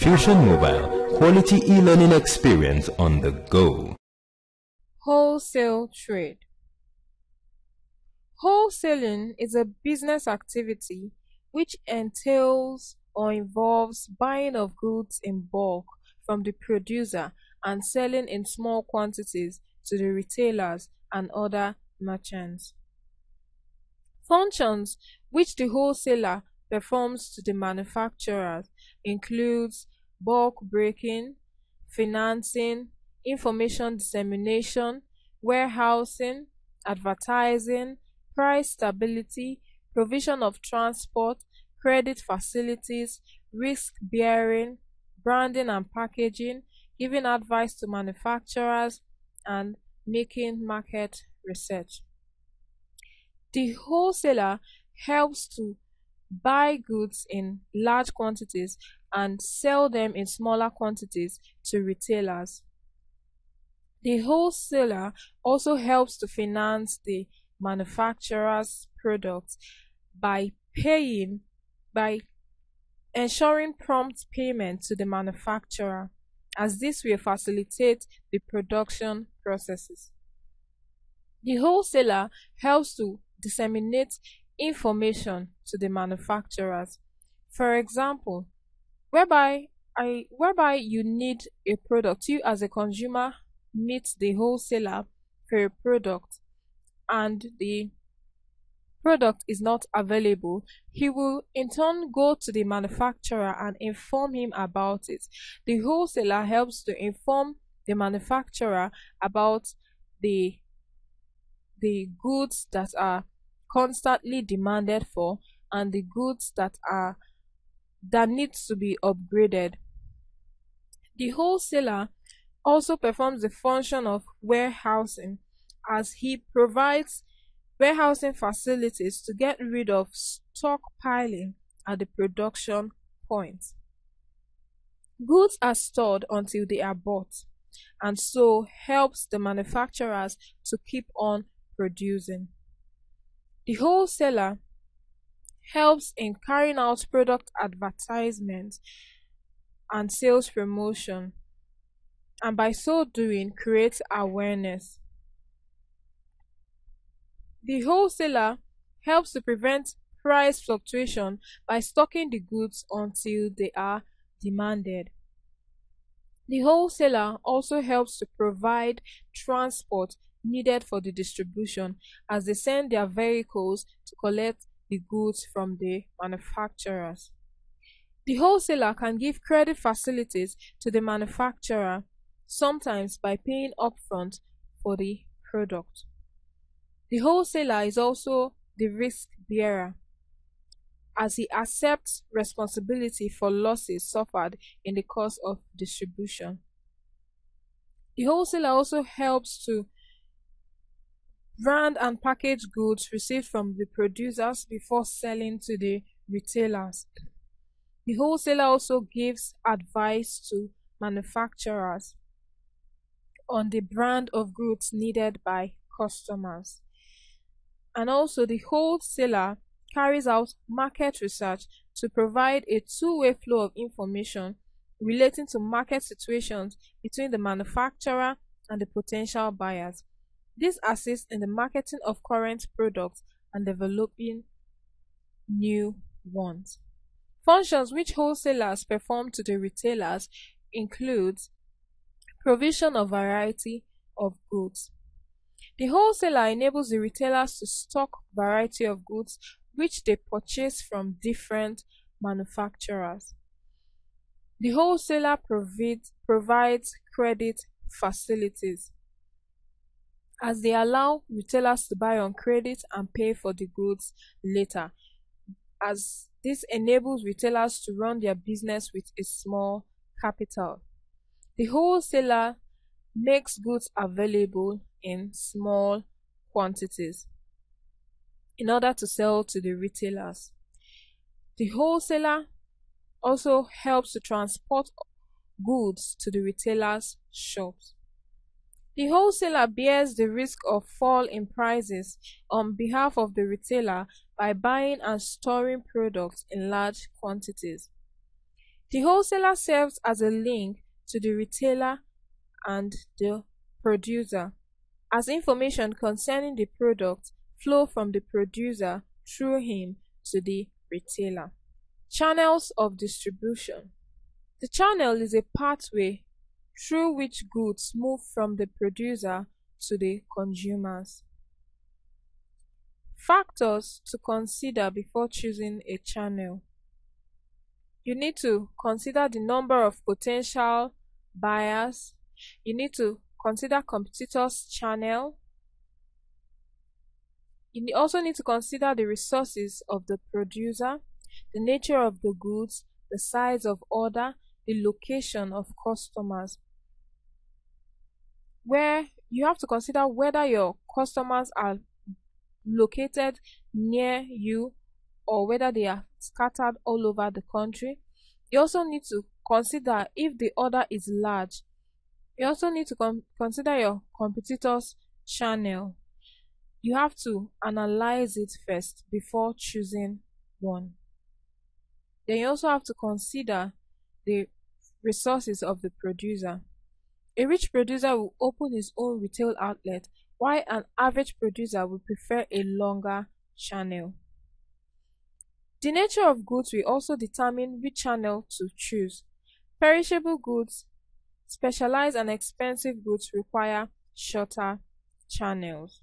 Fusion Mobile, quality e-learning experience on the go. Wholesale trade. Wholesaling is a business activity which entails or involves buying of goods in bulk from the producer and selling in small quantities to the retailers and other merchants. Functions which the wholesaler performs to the manufacturers includes bulk breaking, financing, information dissemination, warehousing, advertising, price stability, provision of transport, credit facilities, risk bearing, branding and packaging, giving advice to manufacturers, and making market research. The wholesaler helps to buy goods in large quantities and sell them in smaller quantities to retailers. The wholesaler also helps to finance the manufacturer's products by ensuring prompt payment to the manufacturer, as this will facilitate the production processes. The wholesaler helps to disseminate information to the manufacturers. For example, whereby you need a product, you as a consumer meet the wholesaler for a product and the product is not available, he will in turn go to the manufacturer and inform him about it. The wholesaler helps to inform the manufacturer about the goods that are constantly demanded for and the goods that needs to be upgraded. The wholesaler also performs the function of warehousing, as he provides warehousing facilities to get rid of stockpiling at the production point. Goods are stored until they are bought, and so helps the manufacturers to keep on producing. The wholesaler helps in carrying out product advertisement and sales promotion, and by so doing creates awareness. The wholesaler helps to prevent price fluctuation by stocking the goods until they are demanded. The wholesaler also helps to provide transport needed for the distribution, as they send their vehicles to collect the goods from the manufacturers. The wholesaler can give credit facilities to the manufacturer, sometimes by paying upfront for the product. The wholesaler is also the risk bearer, as he accepts responsibility for losses suffered in the course of distribution. The wholesaler also helps to brand and package goods received from the producers before selling to the retailers. The wholesaler also gives advice to manufacturers on the brand of goods needed by customers. And also the wholesaler carries out market research to provide a two-way flow of information relating to market situations between the manufacturer and the potential buyers. This assists in the marketing of current products and developing new ones. Functions which wholesalers perform to the retailers include provision of variety of goods. The wholesaler enables the retailers to stock variety of goods which they purchase from different manufacturers. The wholesaler provides credit facilities, as they allow retailers to buy on credit and pay for the goods later, as this enables retailers to run their business with a small capital. The wholesaler makes goods available in small quantities in order to sell to the retailers. The wholesaler also helps to transport goods to the retailers' shops. The wholesaler bears the risk of fall in prices on behalf of the retailer by buying and storing products in large quantities. The wholesaler serves as a link to the retailer and the producer, as information concerning the product flow from the producer through him to the retailer. Channels of distribution. The channel is a pathway through which goods move from the producer to the consumers. Factors to consider before choosing a channel. You need to consider the number of potential buyers. You need to consider competitors' channel. You also need to consider the resources of the producer, the nature of the goods, the size of order, the location of customers. Where you have to consider whether your customers are located near you or whether they are scattered all over the country. You also need to consider if the order is large. You also need to consider your competitors' channel. You have to analyze it first before choosing one. Then you also have to consider the resources of the producer. A rich producer will open his own retail outlet, while an average producer will prefer a longer channel. The nature of goods will also determine which channel to choose. Perishable goods, specialized and expensive goods require shorter channels.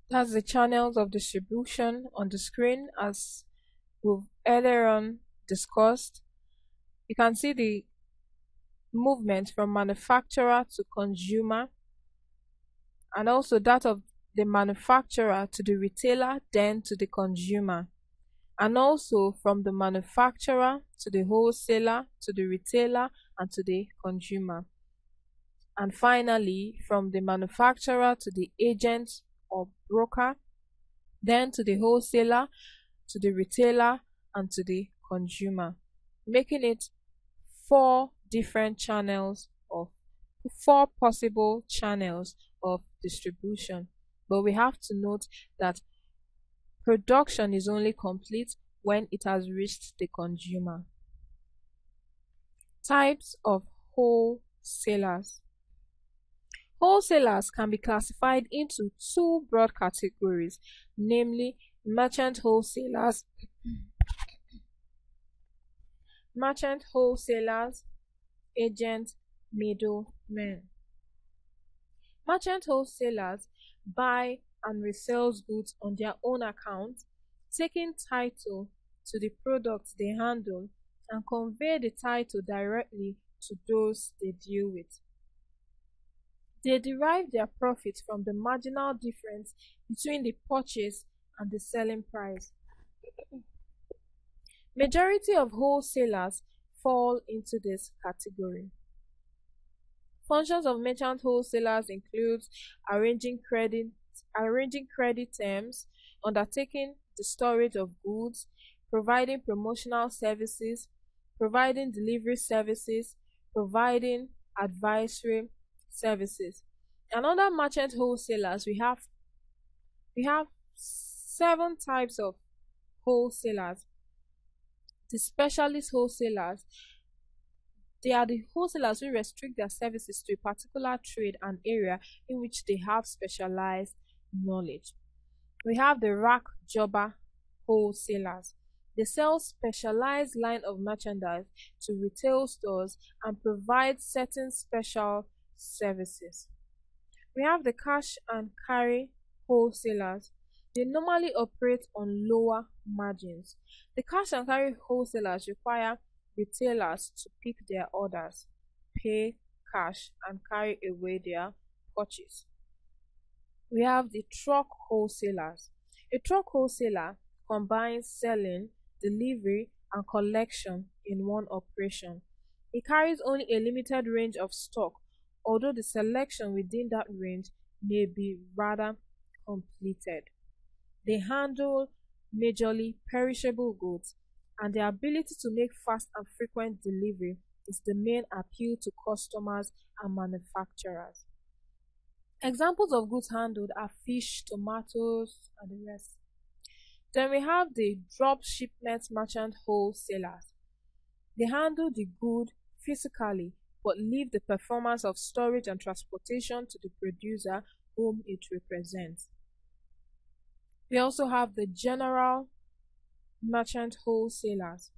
That's the channels of distribution on the screen as we've earlier on discussed. You can see the movement from manufacturer to consumer, and also that of the manufacturer to the retailer, then to the consumer, and also from the manufacturer to the wholesaler to the retailer and to the consumer, and finally from the manufacturer to the agent or broker, then to the wholesaler to the retailer and to the consumer, making it four possible channels of distribution. But we have to note that production is only complete when it has reached the consumer. Types of wholesalers. Wholesalers can be classified into two broad categories, namely merchant wholesalers, agent, middlemen. Merchant wholesalers buy and resell goods on their own account, taking title to the products they handle and convey the title directly to those they deal with. They derive their profits from the marginal difference between the purchase and the selling price. Majority of wholesalers fall into this category. Functions of merchant wholesalers include arranging credit terms, undertaking the storage of goods, providing promotional services, providing delivery services, providing advisory services. And under merchant wholesalers, we have 7 types of wholesalers. The specialist wholesalers, they are the wholesalers who restrict their services to a particular trade and area in which they have specialized knowledge. We have the rack jobber wholesalers. They sell specialized line of merchandise to retail stores and provide certain special services. We have the cash and carry wholesalers. They normally operate on lower margins. The cash and carry wholesalers require retailers to pick their orders, pay cash, and carry away their purchase. We have the truck wholesalers. A truck wholesaler combines selling, delivery, and collection in one operation. He carries only a limited range of stock, although the selection within that range may be rather completed. They handle majorly perishable goods, and their ability to make fast and frequent delivery is the main appeal to customers and manufacturers. Examples of goods handled are fish, tomatoes, and the rest. Then we have the drop shipment merchant wholesalers. They handle the good physically but leave the performance of storage and transportation to the producer whom it represents. We also have the general merchant wholesalers.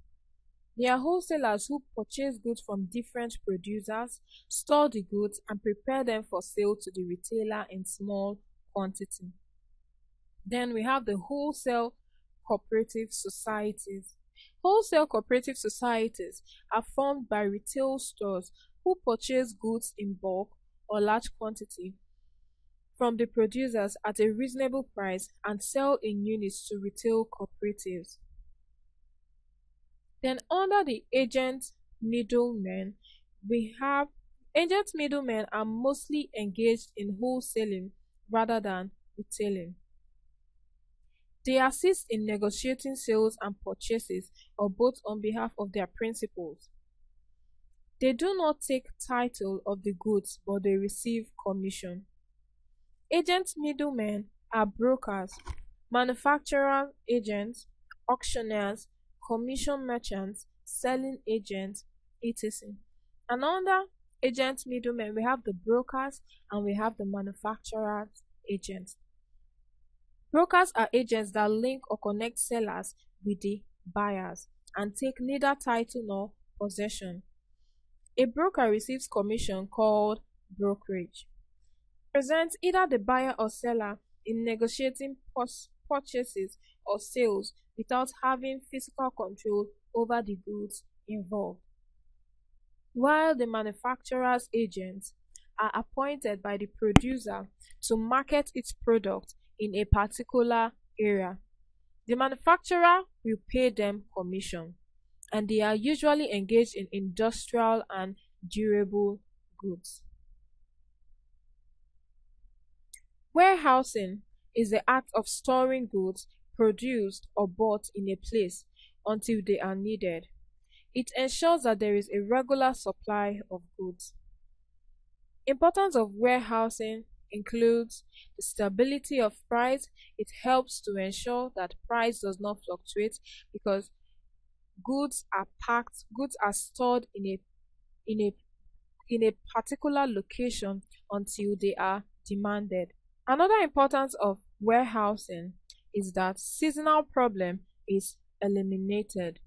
They are wholesalers who purchase goods from different producers, store the goods, and prepare them for sale to the retailer in small quantity. Then we have the wholesale cooperative societies. Wholesale cooperative societies are formed by retail stores who purchase goods in bulk or large quantity from the producers at a reasonable price and sell in units to retail cooperatives. Then under the agent middlemen, we have agent middlemen are mostly engaged in wholesaling rather than retailing. They assist in negotiating sales and purchases or both on behalf of their principals. They do not take title of the goods, but they receive commission. Agent middlemen are brokers, manufacturer agents, auctioneers, commission merchants, selling agents, etc. And under agent middlemen, we have the brokers and we have the manufacturer agents. Brokers are agents that link or connect sellers with the buyers and take neither title nor possession. A broker receives commission called brokerage. Represents either the buyer or seller in negotiating purchases or sales without having physical control over the goods involved. While the manufacturer's agents are appointed by the producer to market its product in a particular area. The manufacturer will pay them commission, and they are usually engaged in industrial and durable goods. Warehousing is the act of storing goods produced or bought in a place until they are needed. It ensures that there is a regular supply of goods. Importance of warehousing includes the stability of price. It helps to ensure that price does not fluctuate because goods are stored in a particular location until they are demanded. Another importance of warehousing is that seasonal problem is eliminated.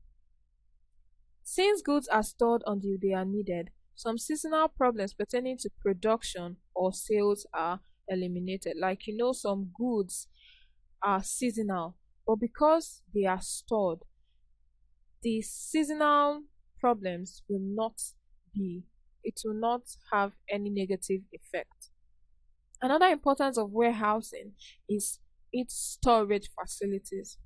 Since goods are stored until they are needed, some seasonal problems pertaining to production or sales are eliminated. Like some goods are seasonal, but because they are stored, the seasonal problems will not have any negative effect. Another importance of warehousing is its storage facilities.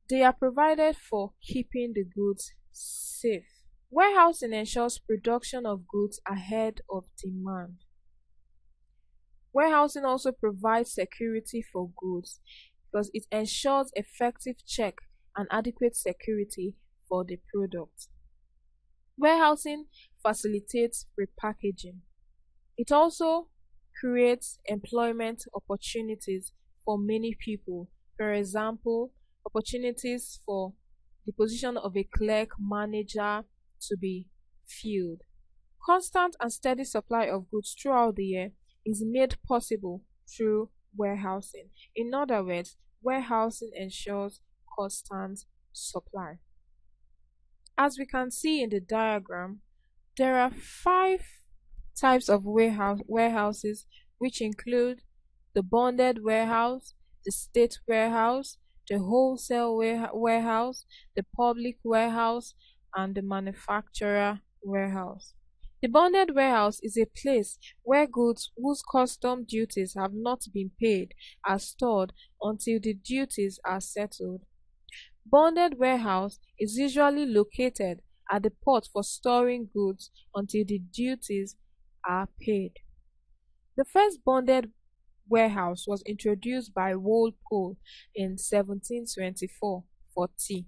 They are provided for keeping the goods safe. Warehousing ensures production of goods ahead of demand. Warehousing also provides security for goods because it ensures effective check and adequate security for the product. Warehousing facilitates repackaging. It also creates employment opportunities for many people. For example, opportunities for the position of a clerk manager to be filled. Constant and steady supply of goods throughout the year is made possible through warehousing. In other words, warehousing ensures constant supply. As we can see in the diagram, there are 5 types of warehouses, which include the bonded warehouse, the state warehouse, the wholesale warehouse, the public warehouse, and the manufacturer warehouse. The bonded warehouse is a place where goods whose custom duties have not been paid are stored until the duties are settled. Bonded warehouse is usually located at the port for storing goods until the duties are paid. The first bonded warehouse was introduced by Walpole in 1724 for tea.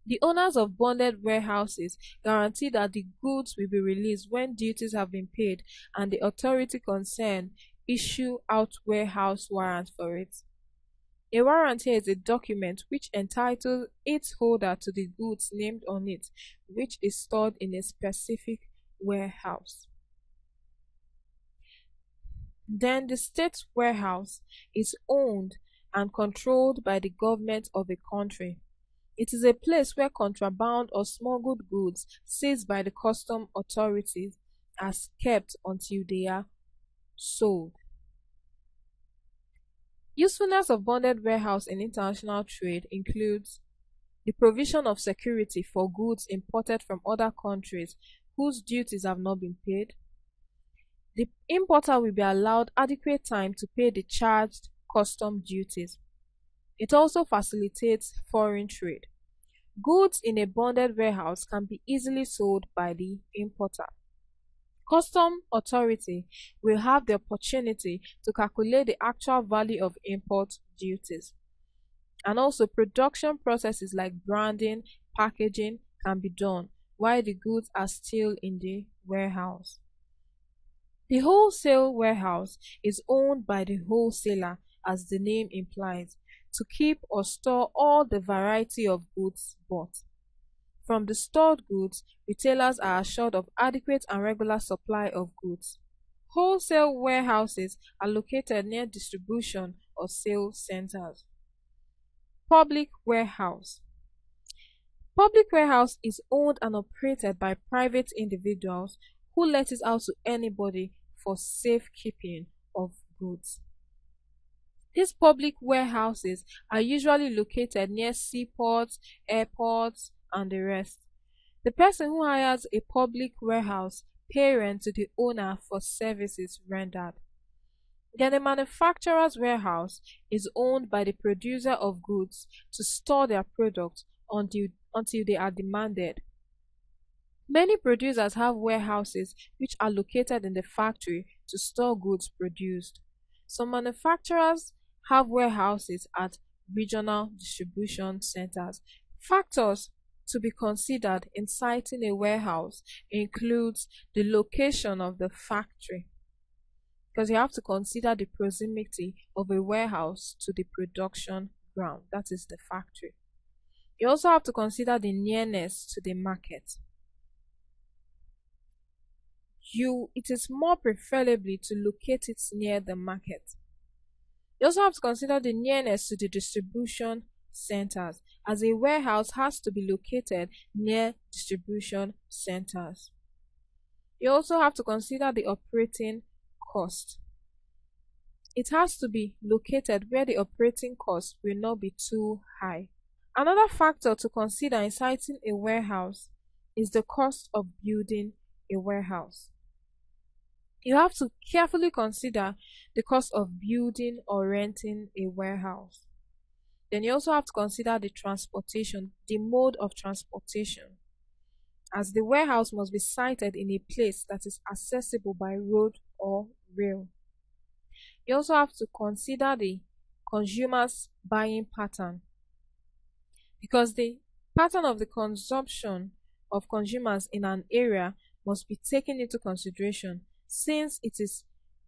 The owners of bonded warehouses guarantee that the goods will be released when duties have been paid, and the authority concerned issue out warehouse warrants for it. A warrant here is a document which entitles its holder to the goods named on it, which is stored in a specific warehouse. Then the state warehouse is owned and controlled by the government of a country. It is a place where contraband or smuggled goods seized by the custom authorities are kept until they are sold. Usefulness of bonded warehouse in international trade includes the provision of security for goods imported from other countries whose duties have not been paid. The importer will be allowed adequate time to pay the charged custom duties. It also facilitates foreign trade. Goods in a bonded warehouse can be easily sold by the importer. Custom authority will have the opportunity to calculate the actual value of import duties. And also production processes like branding, packaging can be done while the goods are still in the warehouse. The wholesale warehouse is owned by the wholesaler, as the name implies, to keep or store all the variety of goods bought. From the stored goods, retailers are assured of adequate and regular supply of goods. Wholesale warehouses are located near distribution or sales centers. Public warehouse. Public warehouse is owned and operated by private individuals who let it out to anybody for safekeeping of goods. These public warehouses are usually located near seaports, airports, and the rest. The person who hires a public warehouse pays rent to the owner for services rendered. Then a manufacturer's warehouse is owned by the producer of goods to store their products until they are demanded. Many producers have warehouses which are located in the factory to store goods produced. Some manufacturers have warehouses at regional distribution centers. Factors to be considered in siting a warehouse includes the location of the factory, because you have to consider the proximity of a warehouse to the production ground, that is the factory. You also have to consider the nearness to the market. It is more preferably to locate it near the market. You also have to consider the nearness to the distribution centers, as a warehouse has to be located near distribution centers. You also have to consider the operating cost. It has to be located where the operating cost will not be too high. Another factor to consider in siting a warehouse is the cost of building a warehouse. You have to carefully consider the cost of building or renting a warehouse. Then you also have to consider the transportation, the mode of transportation, as the warehouse must be sited in a place that is accessible by road or rail. You also have to consider the consumer's buying pattern, because the pattern of the consumption of consumers in an area must be taken into consideration, since it is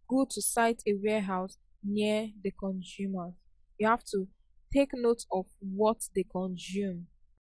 good to site a warehouse near the consumers. You have to take note of what they consume.